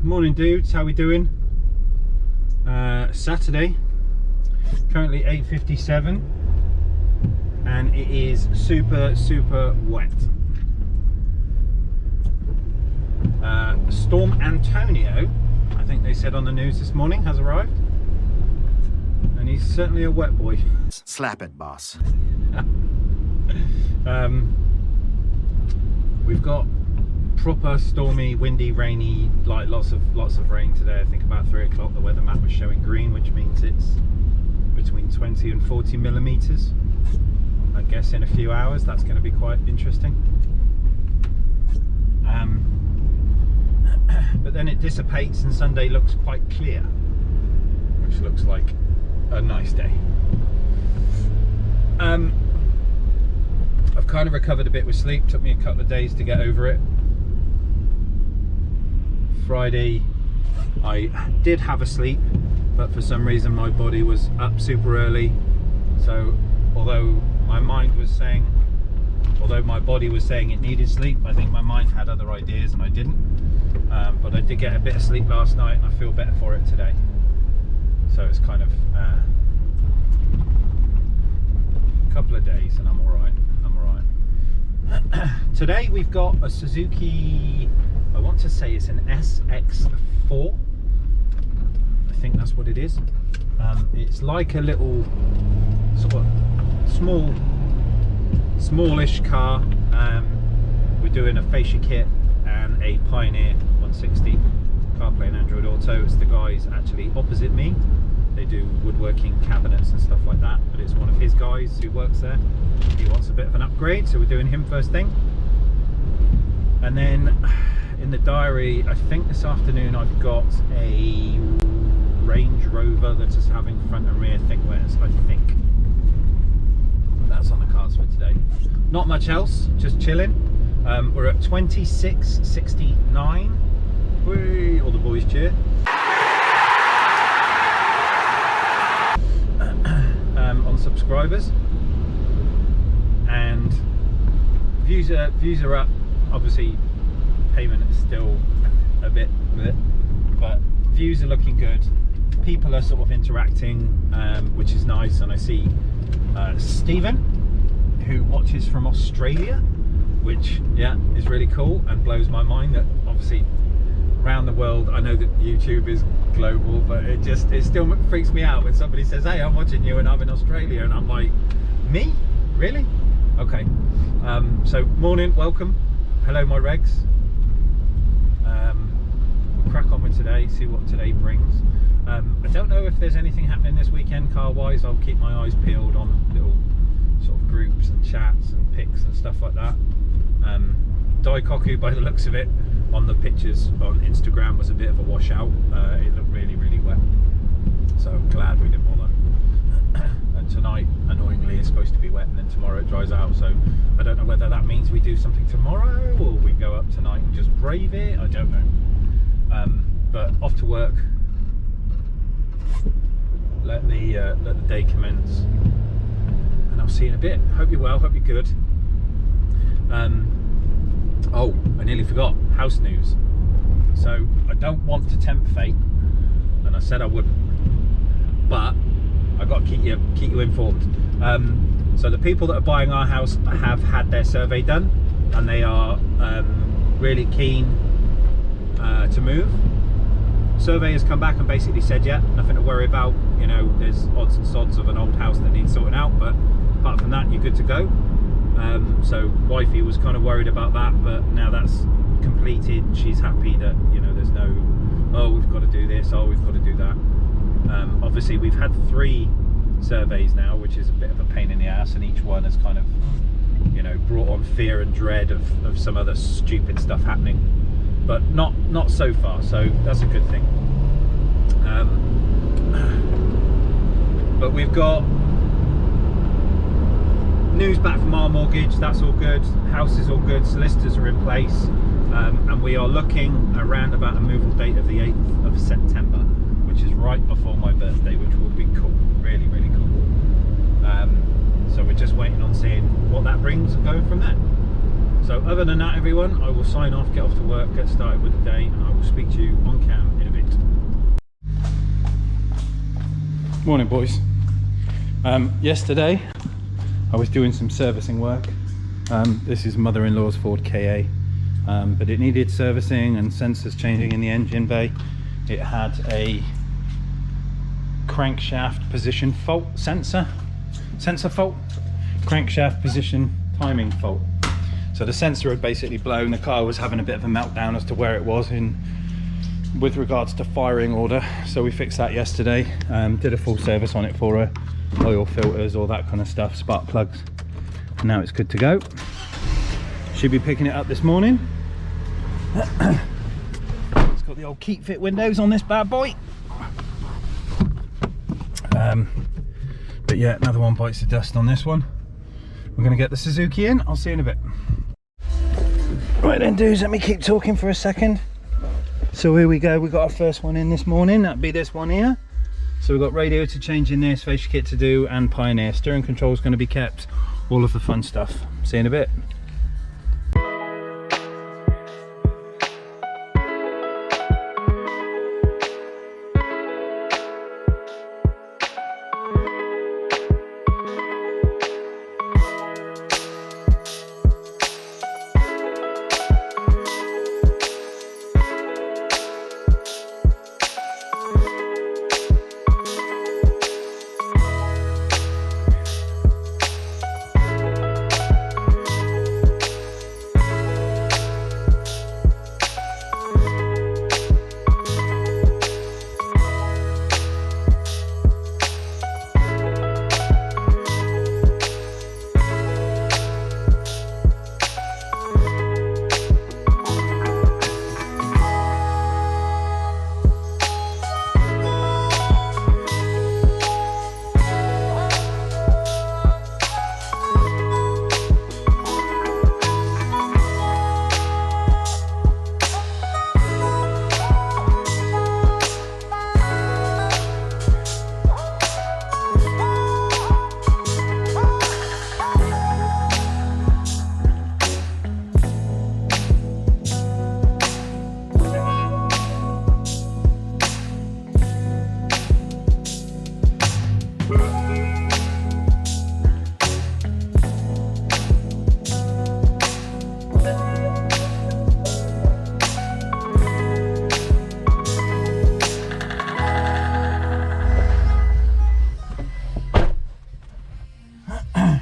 Morning dudes, how we doing? Saturday, currently 8:57 and it is super wet. Storm Antonio, I think they said on the news this morning, has arrived, and he's certainly a wet boy. Slap it, boss. We've got proper stormy, windy, rainy, like lots of rain today. I think about 3 o'clock the weather map was showing green, which means it's between 20 and 40 millimeters. I guess in a few hours that's going to be quite interesting. But then it dissipates and Sunday looks quite clear, which looks like a nice day. I've kind of recovered a bit with sleep. Took me a couple of days to get over it. Friday I did have a sleep, but for some reason my body was up super early, so although my body was saying it needed sleep, I think my mind had other ideas and I didn't. But I did get a bit of sleep last night and I feel better for it today, so it's kind of a couple of days and I'm alright. Today we've got a Suzuki, I want to say it's an SX4, I think that's what it is. It's like a little sort of smallish car. We're doing a fascia kit and a Pioneer 160 CarPlay and Android Auto. It's the guys actually opposite me. They do woodworking cabinets and stuff like that, but it's one of his guys who works there. He wants a bit of an upgrade, so we're doing him first thing. And then in the diary, I think this afternoon I've got a Range Rover that is having front and rear thickwears, I think. That's on the cards for today. Not much else, just chilling. We're at 2669. Whee, all the boys cheer. On subscribers, and views are up. Obviously payment is still a bit, but views are looking good. People are sort of interacting, which is nice. And I see Stephen, who watches from Australia, which is really cool and blows my mind that obviously around the world, I know that YouTube is global, but it still freaks me out when somebody says, hey, I'm watching you and I'm in Australia, and I'm like, me? Really? Okay. So morning, welcome. Hello my regs. We'll crack on with today, see what today brings. I don't know if there's anything happening this weekend car wise. I'll keep my eyes peeled on little sort of groups and chats and pics and stuff like that. Daikoku, by the looks of it, on the pictures on Instagram, was a bit of a washout. It looked really wet, so I'm glad we didn't bother. And tonight, annoyingly, is supposed to be wet, and then tomorrow it dries out, so I don't know whether that means we do something tomorrow or we go up tonight and just brave it. I don't know. But off to work. Let the day commence, and I'll see you in a bit. Hope you're well, hope you're good. Oh, I nearly forgot, house news. So I don't want to tempt fate, and I said I wouldn't, but I got to keep you informed. So the people that are buying our house have had their survey done, and they are really keen to move. Survey has come back and basically said, yeah, nothing to worry about. You know, there's odds and sods of an old house that needs sorting out, but apart from that, you're good to go. So wifey was kind of worried about that, but now that's completed, she's happy that, you know, there's no, oh, we've got to do this, oh, we've got to do that. Obviously we've had 3 surveys now, which is a bit of a pain in the ass, and each one has kind of, you know, brought on fear and dread of some other stupid stuff happening, but not so far, so that's a good thing. But we've got news back from our mortgage, that's all good, house is all good, solicitors are in place, and we are looking around about a move-all date of the 8th of September, which is right before my birthday, which will be cool, really cool. So we're just waiting on seeing what that brings and going from there. So other than that, everyone, I will sign off, get off to work, get started with the day, and I will speak to you on cam in a bit. Morning, boys. Yesterday I was doing some servicing work. This is mother-in-law's Ford KA, but it needed servicing and sensors changing in the engine bay. It had a crankshaft position fault, sensor fault, crankshaft position timing fault. So the sensor had basically blown. The car was having a bit of a meltdown as to where it was with regards to firing order. So we fixed that yesterday, did a full service on it for her, oil filters, all that kind of stuff, spark plugs, and now it's good to go. Should be picking it up this morning. It's got the old Keep Fit windows on this bad boy. But yeah, another one bites the dust on this one. We're going to get the Suzuki in. I'll see you in a bit. Right then, dudes, let me keep talking for a second. So here we go, we got our first one in this morning. That'd be this one here. So we've got radio to change in there, fascia kit to do, and Pioneer. Steering control is going to be kept, all of the fun stuff. See you in a bit.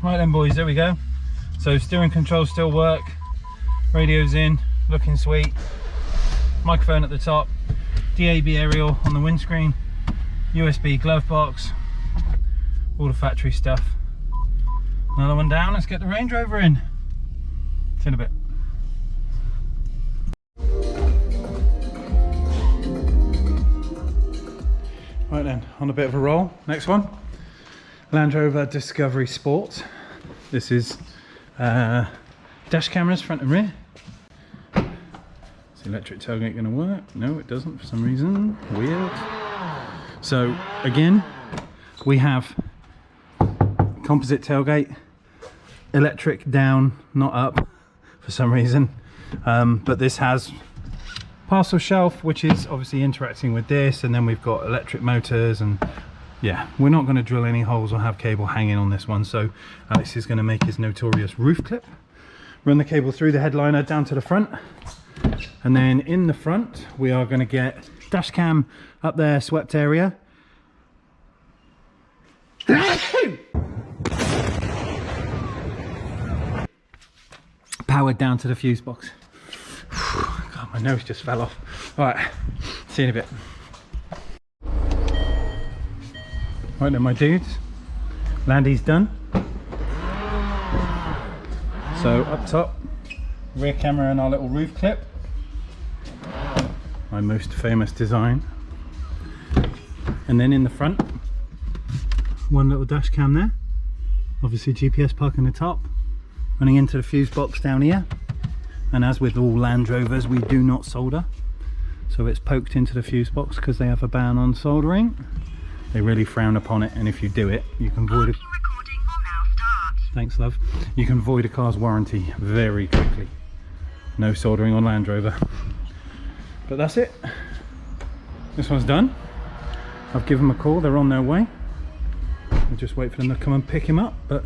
Right then, boys, there we go. So steering control still work, radio's in, looking sweet, microphone at the top, DAB aerial on the windscreen, USB glove box, all the factory stuff. Another one down. Let's get the Range Rover in. See you in a bit. Right then, on a bit of a roll. Next one, Land Rover Discovery Sport. This is dash cameras front and rear. Is the electric tailgate going to work? No, it doesn't for some reason. Weird. So again, we have composite tailgate, electric down, not up for some reason. But this has parcel shelf, which is obviously interacting with this, and then we've got electric motors, and yeah, we're not going to drill any holes or have cable hanging on this one. So Alex is going to make his notorious roof clip, run the cable through the headliner down to the front, and then in the front we are going to get dash cam up there, swept area, powered down to the fuse box. God, my nose just fell off. All right, see you in a bit. Right then, my dudes, Landy's done. So up top, rear camera and our little roof clip, my most famous design. And then in the front, one little dash cam there, obviously GPS plug in the top, running into the fuse box down here. And as with all Land Rovers, we do not solder, so it's poked into the fuse box because they have a ban on soldering. They really frown upon it, and if you do it, you can void Thanks, love. You can void a car's warranty very quickly. No soldering on Land Rover. But that's it. This one's done. I've given them a call, they're on their way. We'll just wait for them to come and pick him up, but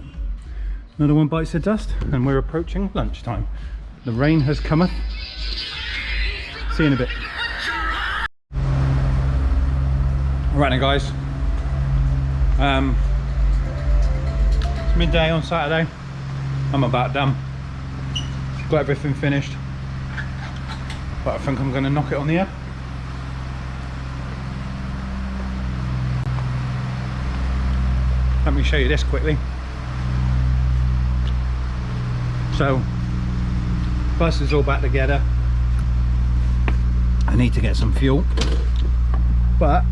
another one bites the dust, and we're approaching lunchtime. The rain has cometh. See you in a bit. Right now, guys. It's midday on Saturday. I'm about done. Got everything finished, but I think I'm going to knock it on the head. Let me show you this quickly. So, bus is all back together. I need to get some fuel, but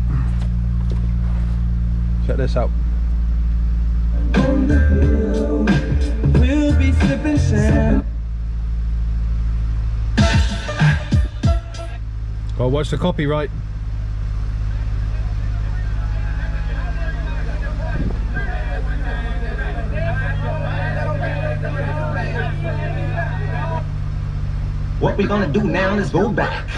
check this out. We'll be sipping sand. Gotta watch the copyright. What we gonna do now is go back.